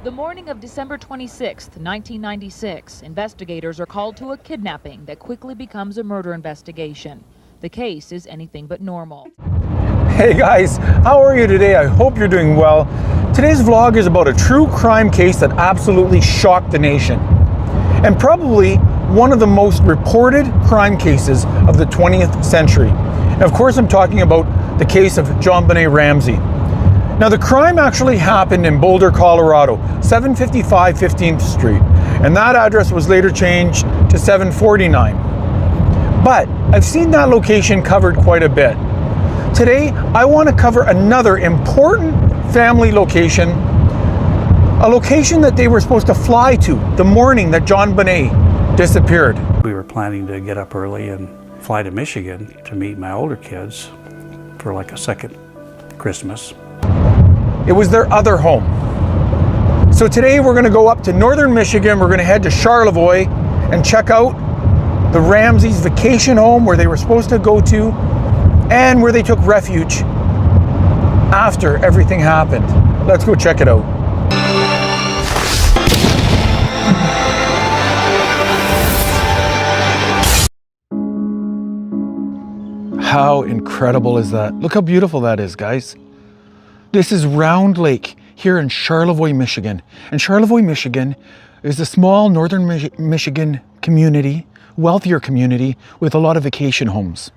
The morning of December 26, 1996, investigators are called to a kidnapping that quickly becomes a murder investigation. The case is anything but normal. Hey guys, how are you today? I hope you're doing well. Today's vlog is about a true crime case that absolutely shocked the nation, and probably one of the most reported crime cases of the 20th century. And of course, I'm talking about the case of JonBenet Ramsey. Now, the crime actually happened in Boulder, Colorado, 755 15th Street, and that address was later changed to 749. But I've seen that location covered quite a bit. Today, I want to cover another important family location, a location that they were supposed to fly to the morning that JonBenet disappeared. We were planning to get up early and fly to Michigan to meet my older kids for like a second Christmas. It was their other home. So today we're going to go up to northern Michigan. We're going to head to Charlevoix and check out the Ramseys' vacation home where they were supposed to go to and where they took refuge after everything happened. Let's go check it out. How incredible is that? Look how beautiful that is, guys. This is Round Lake here in Charlevoix, Michigan. And Charlevoix, Michigan is a small northern Michigan community, wealthier community with a lot of vacation homes.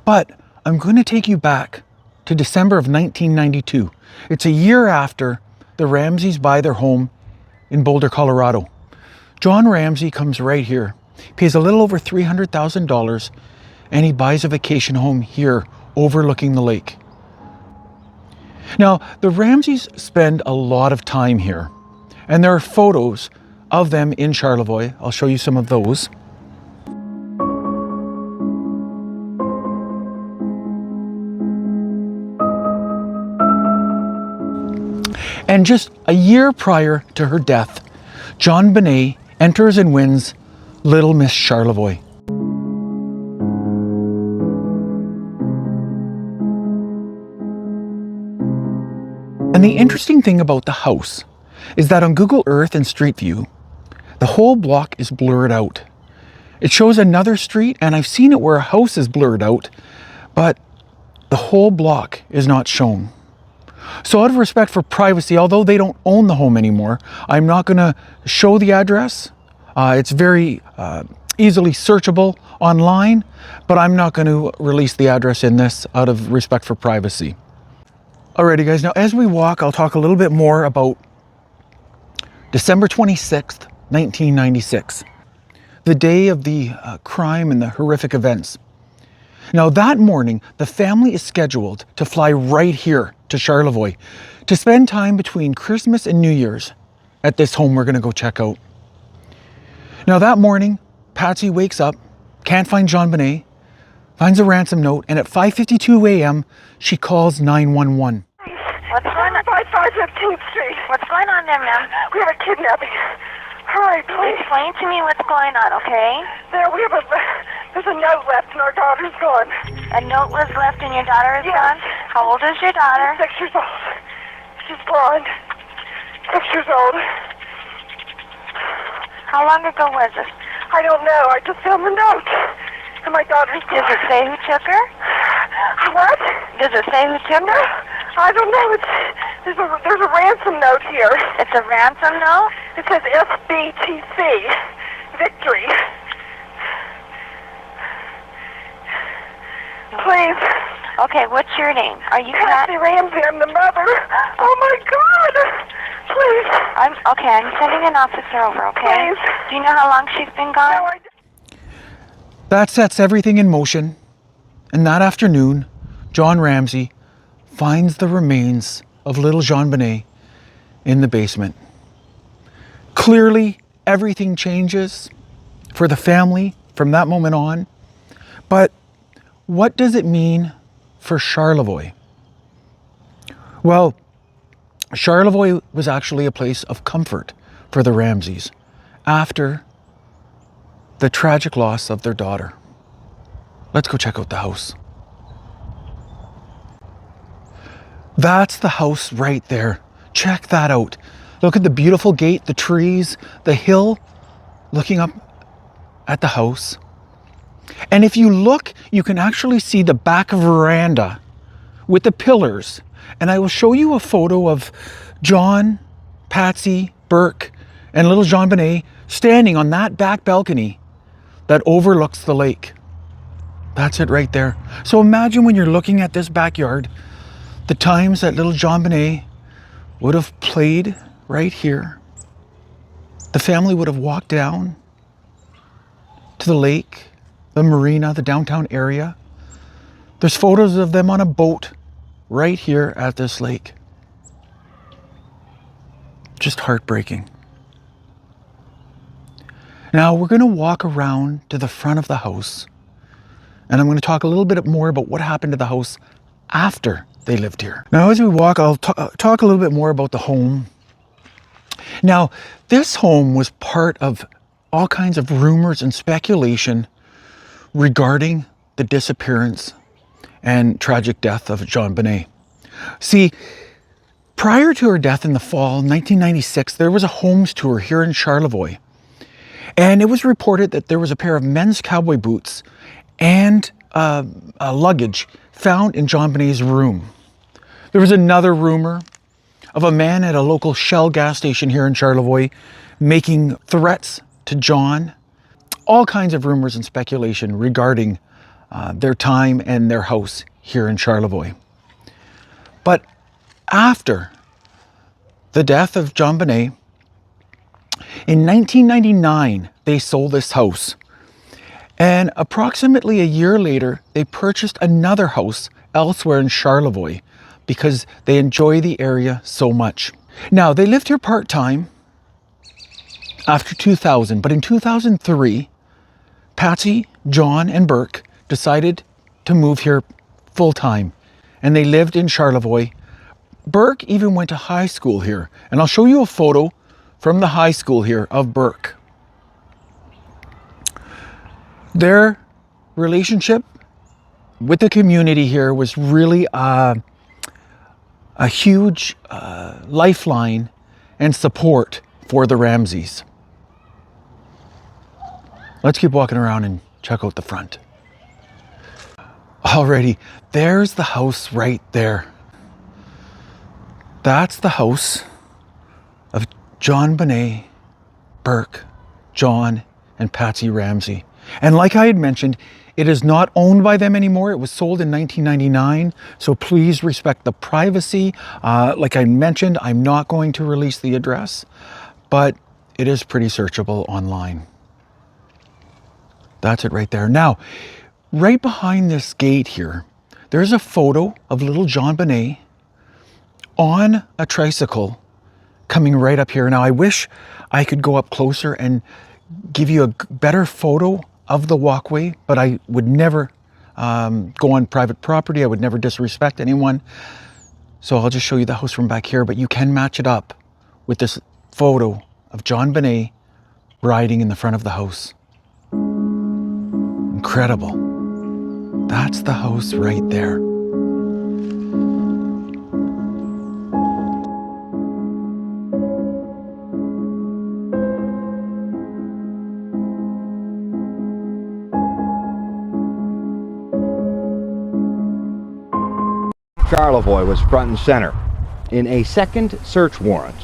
But I'm going to take you back to December of 1992. It's a year after the Ramseys buy their home in Boulder, Colorado. John Ramsey comes right here, pays a little over $300,000, and he buys a vacation home here overlooking the lake. Now, the Ramseys spend a lot of time here, and there are photos of them in Charlevoix. I'll show you some of those. And just a year prior to her death, JonBenet enters and wins Little Miss Charlevoix. And the interesting thing about the house is that on Google Earth and Street View, the whole block is blurred out. It shows another street, and I've seen it where a house is blurred out, but the whole block is not shown. So out of respect for privacy, although they don't own the home anymore, I'm not going to show the address. It's very easily searchable online, but I'm not going to release the address in this out of respect for privacy. Alrighty guys, now as we walk, I'll talk a little bit more about December 26th, 1996, the day of the crime and the horrific events. Now that morning, the family is scheduled to fly right here to Charlevoix to spend time between Christmas and New Year's at this home we're gonna go check out. Now that morning, Patsy wakes up, can't find JonBenet, finds a ransom note, and at 5:52 a.m., she calls 911. What's going on? 15th Street. What's going on there, ma'am? We have a kidnapping. Hurry, please. Explain to me what's going on, okay? There's a note left and our daughter's gone. A note was left and your daughter is Yes. gone? How old is your daughter? She's 6 years old. She's blonde. 6 years old. How long ago was this? I don't know. I just found the note. And my daughter's gone. Does it say who took her? What? Does it say who took her? I don't know. There's a ransom note here. It's a ransom note? It says SBTC. Victory. Please. Okay, what's your name? Are you Patsy Ramsey, I'm the mother. Oh my God. Please. I'm sending an officer over, okay? Please. Do you know how long she's been gone? No, I That sets everything in motion, and that afternoon, John Ramsey finds the remains of little JonBenet in the basement. Clearly, everything changes for the family from that moment on, but what does it mean for Charlevoix? Well, Charlevoix was actually a place of comfort for the Ramseys after the tragic loss of their daughter. Let's go check out the house. That's the house right there. Check that out. Look at the beautiful gate, the trees, the hill looking up at the house. And if you look, you can actually see the back veranda with the pillars. And I will show you a photo of John, Patsy, Burke, and little JonBenet standing on that back balcony that overlooks the lake. That's it right there. So imagine when you're looking at this backyard, the times that little JonBenet would have played right here. The family would have walked down to the lake, the marina, the downtown area. There's photos of them on a boat right here at this lake. Just heartbreaking. Now we're going to walk around to the front of the house, and I'm going to talk a little bit more about what happened to the house after they lived here. Now as we walk, I'll talk a little bit more about the home. Now this home was part of all kinds of rumors and speculation regarding the disappearance and tragic death of JonBenet. See, prior to her death in the fall 1996, there was a homes tour here in Charlevoix. And it was reported that there was a pair of men's cowboy boots and a luggage found in JonBenet's room. There was another rumor of a man at a local Shell gas station here in Charlevoix making threats to John. All kinds of rumors and speculation regarding their time and their house here in Charlevoix. But after the death of JonBenet, in 1999, they sold this house. And approximately a year later, they purchased another house elsewhere in Charlevoix because they enjoy the area so much. Now, they lived here part-time after 2000, but in 2003, Patsy, John, and Burke decided to move here full-time, and they lived in Charlevoix. Burke even went to high school here, and I'll show you a photo from the high school here of Burke. Their relationship with the community here was really a huge lifeline and support for the Ramseys. Let's keep walking around and check out the front. Alrighty, there's the house right there. That's the house of JonBenet, Burke, John, and Patsy Ramsey. And like I had mentioned, it is not owned by them anymore. It was sold in 1999, so please respect the privacy. Like I mentioned, I'm not going to release the address, but it is pretty searchable online. That's it right there. Now, right behind this gate here, there's a photo of little JonBenet on a tricycle coming right up here. Now, I wish I could go up closer and give you a better photo of the walkway, but I would never go on private property. I would never disrespect anyone. So I'll just show you the house from back here, but you can match it up with this photo of JonBenet riding in the front of the house. Incredible. That's the house right there. Charlevoix was front and center in a second search warrant.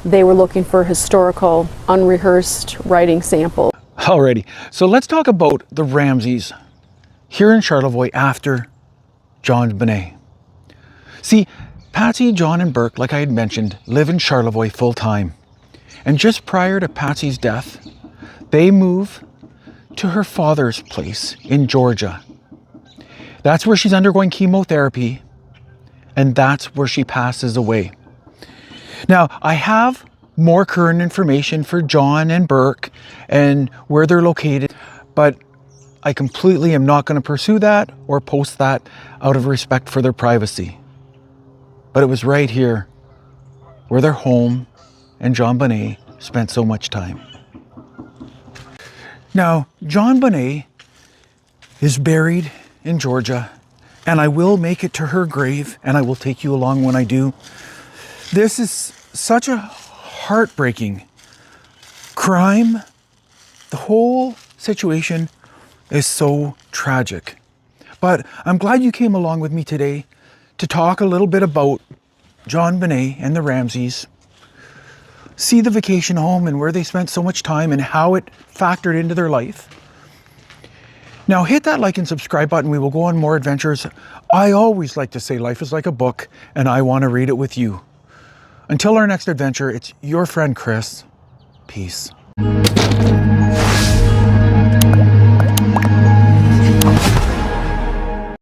They were looking for historical, unrehearsed writing sample. Alrighty, so let's talk about the Ramseys here in Charlevoix after JonBenet. See, Patsy, John, and Burke, like I had mentioned, live in Charlevoix full time. And just prior to Patsy's death, they move to her father's place in Georgia. That's where she's undergoing chemotherapy, and that's where she passes away. Now, I have more current information for John and Burke and where they're located, but I completely am not going to pursue that or post that out of respect for their privacy. But it was right here where their home and JonBenet spent so much time. Now, JonBenet is buried in Georgia, and I will make it to her grave, and I will take you along when I do. This is such a heartbreaking. Crime, the whole situation is so tragic. But I'm glad you came along with me today to talk a little bit about JonBenet and the Ramseys, see the vacation home and where they spent so much time and how it factored into their life. Now hit that like and subscribe button. We will go on more adventures. I always like to say life is like a book and I want to read it with you. Until our next adventure, it's your friend Chris. Peace.